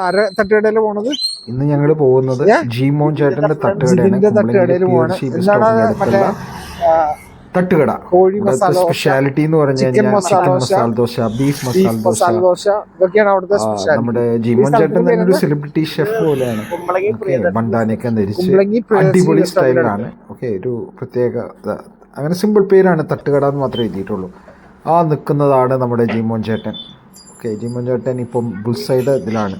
ആരെ തട്ടുകടയില് പോണത്? ഇന്ന് ഞങ്ങൾ പോകുന്നത് ജിമോൻ ചേട്ടന്റെ തട്ടുകട. കോഴി മസാല സ്പെഷ്യാലിറ്റി എന്ന് പറഞ്ഞു കഴിഞ്ഞാൽ ചിക്കൻ മസാല ദോശ, ബീഫ് മസാല ദോശ, ഇതൊക്കെയാണ് അവിടുത്തെ സ്പെഷ്യാലിറ്റി. നമ്മുടെ ജിമോൻ ചേട്ടൻ തന്നെ ഒരു സെലിബ്രിറ്റി ഷെഫ് പോലെയാണ്. ബണ്ടാനൊക്കെ ധരിച്ച് അടിപൊളി സ്റ്റൈലാണ്. ഓക്കെ, ഒരു പ്രത്യേക അങ്ങനെ സിമ്പിൾ പേരാണ്, തട്ടുകട എന്ന് മാത്രമേ എഴുതിയിട്ടുള്ളൂ. ആ നിൽക്കുന്നതാണ് നമ്മുടെ ജിമോൻ ചേട്ടൻ. ഓക്കെ, ജിമോൻ ചേട്ടൻ ഇപ്പം ബുൾസൈഡ് ഇതിലാണ്.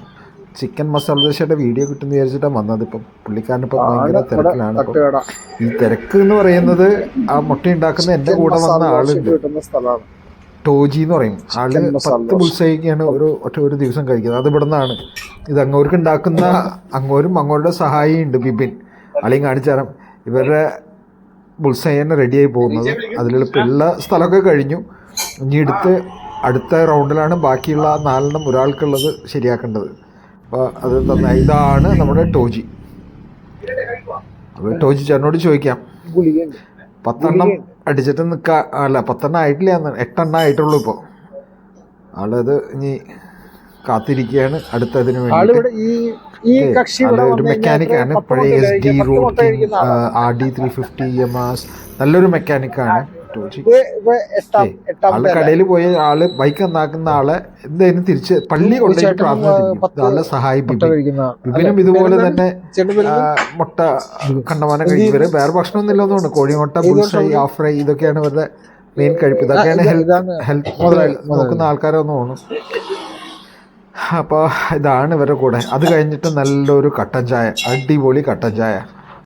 ചിക്കൻ മസാല ദോശയുടെ വീഡിയോ കിട്ടുമെന്ന് വിചാരിച്ചിട്ടാണ് വന്നത്. ഇപ്പം പുള്ളിക്കാരനിപ്പം ഭയങ്കര തിരക്കിലാണ്. ഈ തിരക്ക് എന്ന് പറയുന്നത് ആ മുട്ട ഉണ്ടാക്കുന്ന എൻ്റെ കൂടെ വന്ന ആളുണ്ട്, ടോജി എന്ന് പറയും. ആള് 10 ബുൾസൈക്കാണ് ഒരു ദിവസം കഴിക്കുന്നത്. അത് ഇവിടെ നിന്നാണ്. ഇത് അങ്ങോർക്ക് ഉണ്ടാക്കുന്ന അങ്ങോരുടെ സഹായി ഉണ്ട് ബിബിൻ, ആളെയും കാണിച്ചു തരാം. ഇവരുടെ ബുൾസൈയാണ് റെഡിയായി പോകുന്നത്. അതിലുള്ള സ്ഥലമൊക്കെ കഴിഞ്ഞു. ഇനി അടുത്ത റൗണ്ടിലാണ് ബാക്കിയുള്ള 4 ഒരാൾക്കുള്ളത് ശരിയാക്കേണ്ടത്. അപ്പോൾ അത് തന്നെ. ഇതാണ് നമ്മുടെ ടോജി. അപ്പോൾ ടോജി ചേട്ടനോട് ചോദിക്കാം, 10 അടിച്ചിട്ട് നിൽക്കുക. അല്ല, 10 ആയിട്ടില്ല, 8 ആയിട്ടുള്ളൂ ഇപ്പോൾ. ആളത് ഇനി കാത്തിരിക്കുകയാണ് അടുത്തതിന് വേണ്ടി. ഒരു മെക്കാനിക്കാണ്, പഴയ SD റൂട്ടിംഗ് RD350 EMS, നല്ലൊരു മെക്കാനിക്കാണ് ടോജി. ആള് കടയിൽ പോയി ആള് ബൈക്ക് നന്നാക്കുന്ന ആളെ എന്തായാലും തിരിച്ച് പള്ളി കൊണ്ടുപോയിട്ട് ആളെ സഹായിപ്പിക്കും. വിപിനും ഇതുപോലെ തന്നെ മുട്ട കണ്ടമാനം കഴിക്കും. വേറെ ഭക്ഷണമൊന്നും ഇല്ലെന്നാണ്. കോഴിമുട്ട, ബുൾസൈ, ഹാഫ് ഫ്രൈ, ഇതൊക്കെയാണ് ഇവരുടെ മെയിൻ കഴിപ്പ്. ഇതൊക്കെയാണ് ഹെൽത്ത് നോക്കുന്ന ആൾക്കാരൊന്നും തോന്നും. അപ്പോൾ ഇതാണ് ഇവരുടെ കൂടെ. അത് കഴിഞ്ഞിട്ട് നല്ലൊരു കട്ടൻ ചായ, അടിപൊളി കട്ടൻ ചായ.